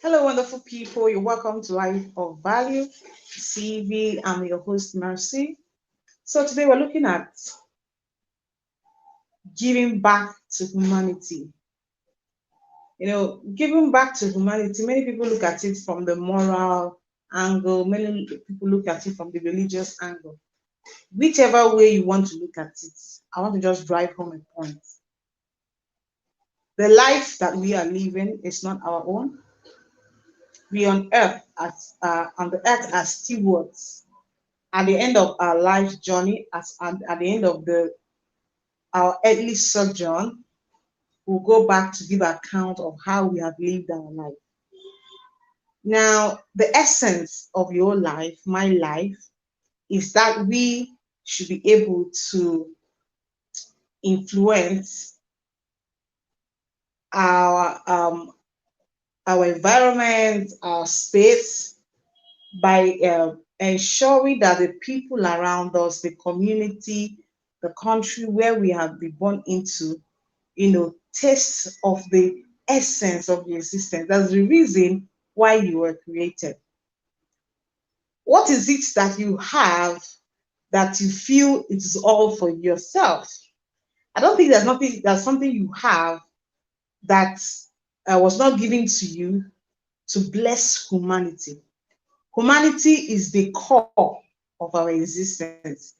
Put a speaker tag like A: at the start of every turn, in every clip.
A: Hello, wonderful people. You're welcome to Life of Value CV. I'm your host, Mercy. So today we're looking at giving back to humanity. Giving back to humanity, many people look at it from the moral angle, many people look at it from the religious angle. Whichever way you want to look at it, I want to just drive home a point. The life that we are living is not our own. We on the earth as stewards at the end of our life journey, at the end of our earthly sojourn, we'll go back to give account of how we have lived our life. Now, the essence of your life, my life, is that we should be able to influence our our environment, our space, by ensuring that the people around us, the community, the country where we have been born into, taste of the essence of the existence. That's the reason why you were created. What is it that you have that you feel it is all for yourself? I don't think there's something you have that was not given to you to bless humanity. Humanity is the core of our existence.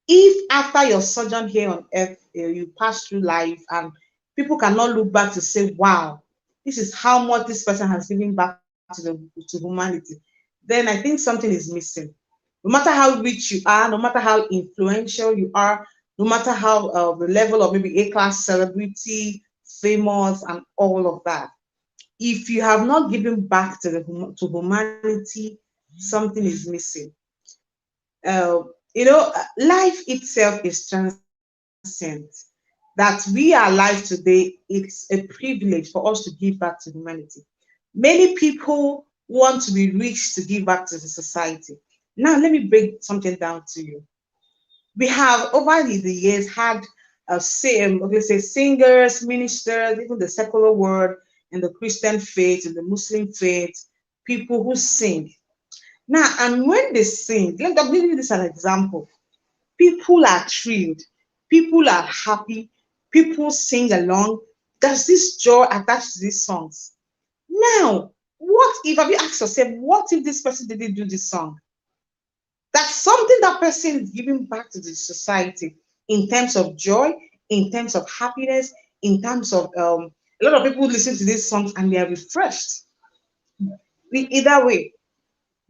A: If after your sojourn here on earth, you pass through life and people cannot look back to say, wow, this is how much this person has given back to humanity, then I think something is missing. No matter how rich you are, no matter how influential you are, no matter how the level of maybe A-class celebrity, famous, and all of that, if you have not given back to humanity, something is missing. Life itself is transient. That we are alive today, it's a privilege for us to give back to humanity. Many people want to be rich to give back to the society. Now, let me break something down to you. We have over the years had let's say singers, ministers, even the secular world, in the Christian faith, in the Muslim faith, people who sing. Now, and when they sing, let me give you this as an example. People are thrilled, people are happy, people sing along. There's this joy attached to these songs. Now, what if, have you asked yourself, what if this person didn't do this song? That's something that person is giving back to the society in terms of joy, in terms of happiness, in terms of a lot of people listen to these songs and they are refreshed. Either way,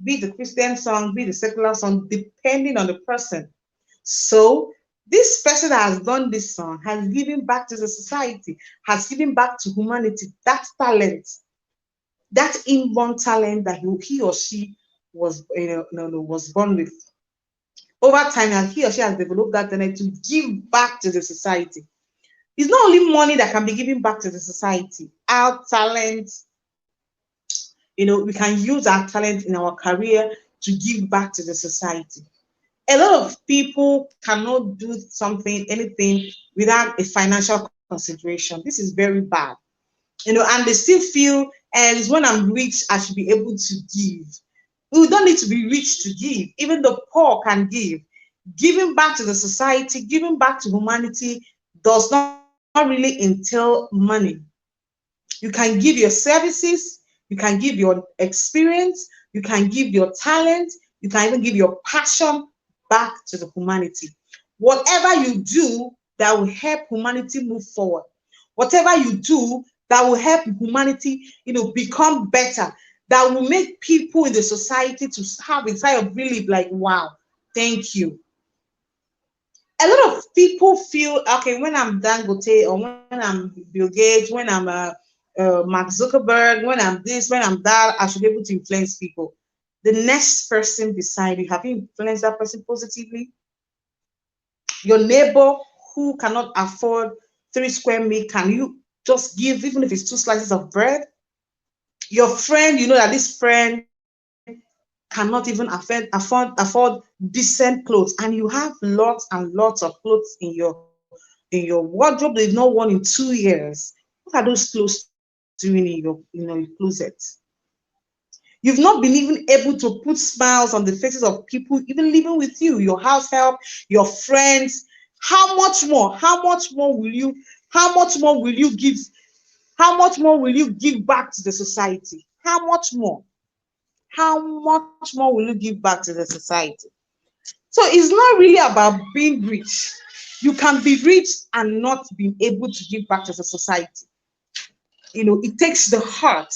A: be the Christian song, be the secular song, depending on the person. So this person that has done this song has given back to the society, has given back to humanity that talent, that inborn talent that he or she was was born with. Over time, and he or she has developed that talent to give back to the society. It's not only money that can be given back to the society. Our talent, we can use our talent in our career to give back to the society. A lot of people cannot do something, anything, without a financial consideration. This is very bad. And they still feel, and it's when I'm rich, I should be able to give. We don't need to be rich to give. Even the poor can give. Giving back to the society, giving back to humanity does not really entail money. You can give your services, you can give your experience, you can give your talent, you can even give your passion back to the humanity. Whatever you do that will help humanity move forward, whatever you do that will help humanity, become better, that will make people in the society to have a sigh of relief, like, wow, thank you. A lot of people feel, okay, when I'm Dangote, or when I'm Bill Gates, when I'm Mark Zuckerberg, when I'm this, when I'm that, I should be able to influence people. The next person beside you, have you influenced that person positively? Your neighbor who cannot afford 3 square meals, can you just give, even if it's 2 slices of bread? Your friend, you know that this friend cannot even afford decent clothes, and you have lots and lots of clothes in your wardrobe that you've not worn in 2 years. What are those clothes doing in your closet? You've not been even able to put smiles on the faces of people even living with you, your house help, your friends. How much more? How much more will you? How much more will you give? How much more will you give back to the society? How much more? How much more will you give back to the society? So it's not really about being rich. You can be rich and not being able to give back to the society. It takes the heart,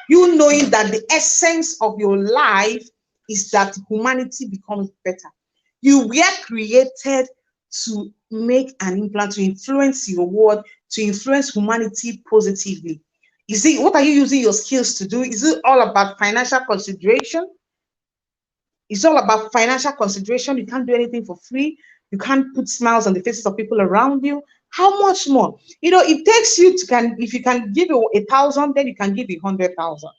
A: you knowing that the essence of your life is that humanity becomes better. You were created to make an impact, to influence your world, to influence humanity positively. Is it, what are you using your skills to do? Is it all about financial consideration? It's all about financial consideration. You can't do anything for free. You can't put smiles on the faces of people around you. How much more? It takes you to can, if you can give 1,000, then you can give 100,000.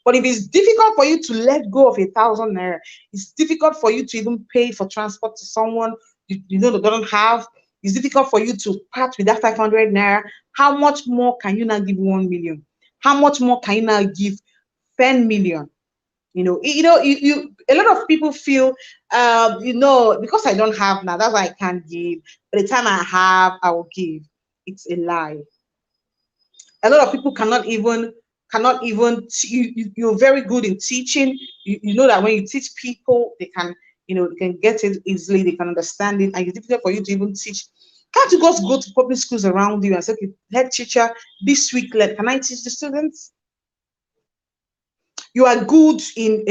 A: But if it's difficult for you to let go of 1,000 naira, it's difficult for you to even pay for transport to someone that doesn't have. It's difficult for you to part with that 500 naira. How much more can you now give 1 million? How much more can you now give 10 million? A lot of people feel, because I don't have now, that's why I can't give. By the time I have, I will give. It's a lie. A lot of people you're very good in teaching. You know that when you teach people, they can get it easily, they can understand it, and it's difficult for you to even teach. Can't you just go to public schools around you and say, okay, head teacher, this week, can I teach the students? You are good in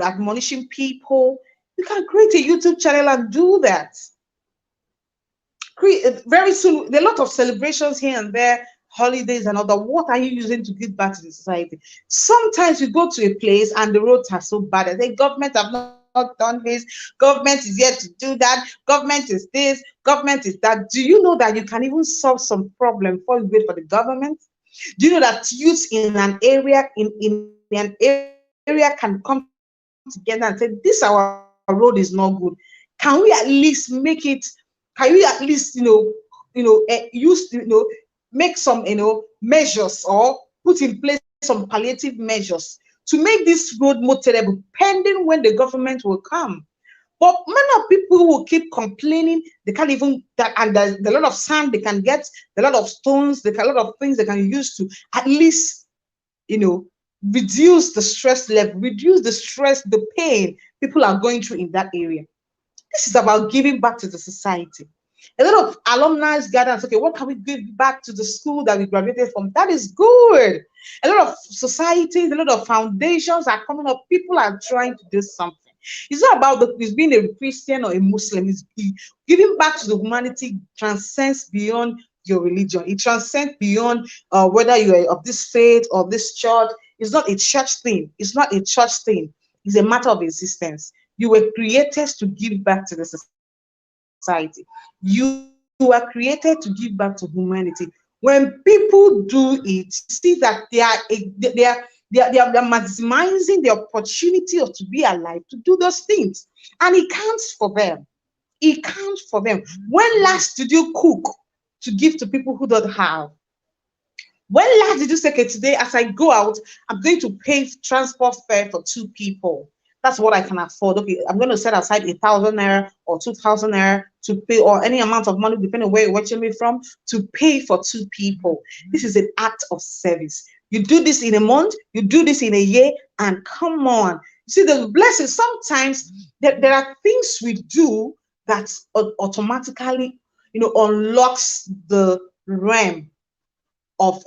A: admonishing people. You can create a YouTube channel and do that. Very soon, there are a lot of celebrations here and there, holidays and other. What are you using to give back to the society? Sometimes you go to a place and the roads are so bad. I say, government have not done this. Government is yet to do that. Government is this. Government is that. Do you know that you can even solve some problem before you wait for the government? Do you know that youth in an area can come together and say, this our road is not good. Can we at least make it? Can we at least use make some measures, or put in place some palliative measures to make this road more terrible, pending when the government will come? But many people will keep complaining. They can't even that, and there's a lot of sand they can get, a lot of stones, a lot of things they can use to at least reduce the stress level, reduce the stress, the pain people are going through in that area. This is about giving back to the society. A lot of alumni gather and say, okay, what can we give back to the school that we graduated from? That is good. A lot of societies, a lot of foundations are coming up. People are trying to do something. It's not about it's being a Christian or a Muslim. It's giving back to the humanity transcends beyond your religion. It transcends beyond whether you are of this faith or this church. It's not a church thing. It's not a church thing. It's a matter of existence. You were created to give back to the society. You are created to give back to humanity. When people do it, see that they are maximizing the opportunity of to be alive to do those things, and it counts for them. It counts for them. When last did you cook to give to people who don't have? When last did you say, okay, today as I go out, I'm going to pay transport fare for 2 people? That's what I can afford. Okay, I'm going to set aside 1,000 naira or 2,000 naira to pay, or any amount of money, depending on where you're watching me from, to pay for 2 people. This is an act of service. You do this in a month, you do this in a year, and come on. You see, the blessing, sometimes there are things we do that automatically, unlocks the realm of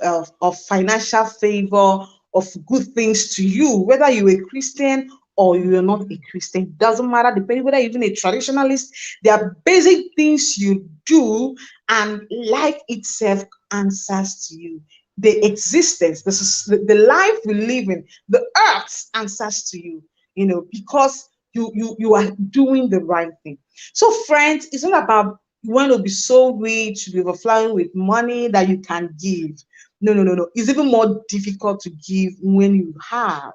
A: financial favor, of good things to you, whether you're a Christian or you're not a Christian. Doesn't matter, depending whether you're even a traditionalist. There are basic things you do, and life itself answers to you. The existence, the life we live in, the earth answers to you, because you are doing the right thing. So, friends, it's not about you want to be so rich, be overflowing with money that you can give. No. It's even more difficult to give when you have.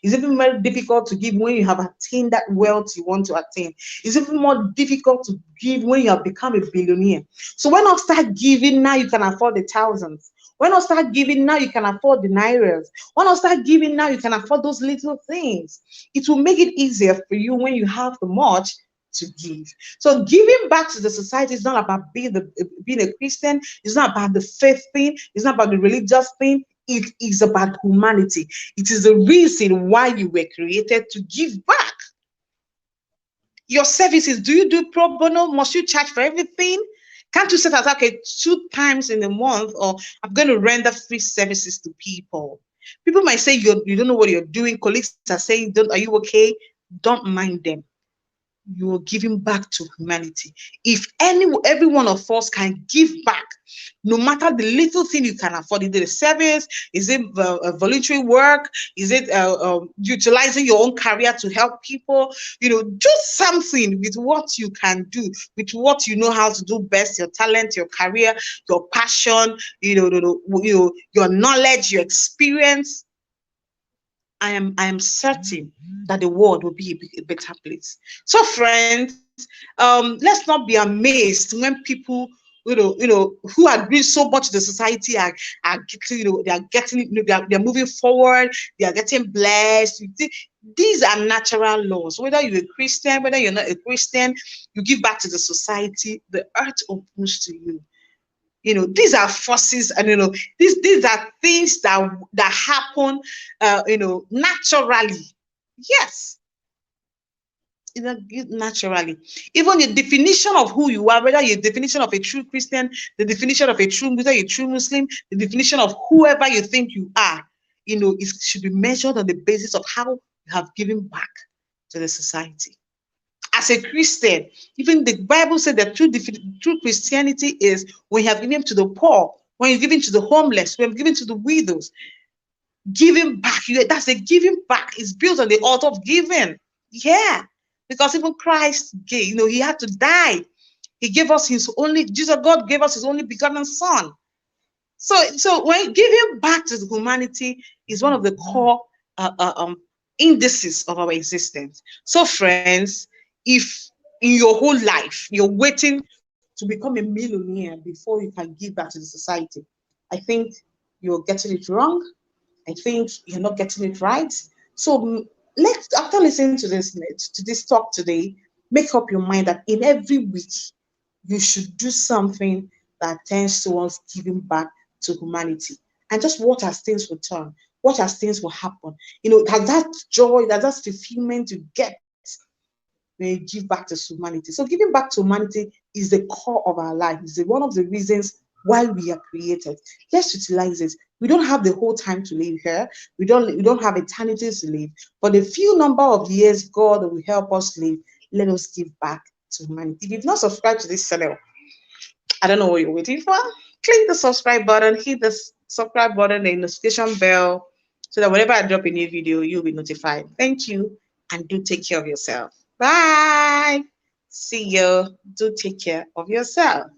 A: It's even more difficult to give when you have attained that wealth you want to attain. It's even more difficult to give when you have become a billionaire. So when I start giving, now you can afford the thousands. Why not start giving now? You can afford the nairas. Why not start giving now? You can afford those little things. It will make it easier for you when you have the much to give. So giving back to the society is not about being a Christian. It's not about the faith thing. It's not about the religious thing. It is about humanity. It is the reason why you were created, to give back. Your services, do you do pro bono? Must you charge for everything? Can't you set aside, okay, 2 times in a month, or I'm going to render free services to people? People might say you don't know what you're doing. Colleagues are saying, are you okay? Don't mind them. You're giving back to humanity. If every one of us can give back, no matter the little thing you can afford, is it a service, is it a voluntary work, is it utilizing your own career to help people, do something with what you can do, with what you know how to do best, your talent, your career, your passion, your knowledge, your experience. I am certain that the world will be a better place. So, friends, let's not be amazed when people, who agree so much with the society are getting, they're moving forward, they are getting blessed. These are natural laws. Whether you're a Christian, whether you're not a Christian, you give back to the society, the earth opens to you. These are forces, and these are things that happen naturally. Yes, naturally. Even the definition of who you are, whether you're the definition of a true Christian, the definition of whether you're a true Muslim, the definition of whoever you think you are, it should be measured on the basis of how you have given back to the society. As a Christian, even the Bible said that true Christianity is when you have given to the poor, when you're giving to the homeless, when you're giving to the widows. Giving back, that's a giving back. It's built on the altar of giving. Yeah, because even Christ gave, he had to die. He gave us God gave us his only begotten son. So when giving back to the humanity is one of the core indices of our existence. So friends, if in your whole life you're waiting to become a millionaire before you can give back to the society, I think you're getting it wrong. I think you're not getting it right. So after listening to this talk today, make up your mind that in every week you should do something that tends towards giving back to humanity, and just watch as things will turn, watch as things will happen. That joy, that fulfillment you get when you give back to humanity. So giving back to humanity is the core of our life. It's one of the reasons why we are created. Let's utilize it. We don't have the whole time to live here. We don't have eternity to live. But the few number of years God will help us live, let us give back to humanity. If you've not subscribed to this channel, I don't know what you're waiting for. Click the subscribe button, hit the subscribe button, the notification bell, so that whenever I drop a new video, you'll be notified. Thank you, and do take care of yourself. Bye. See you. Do take care of yourself.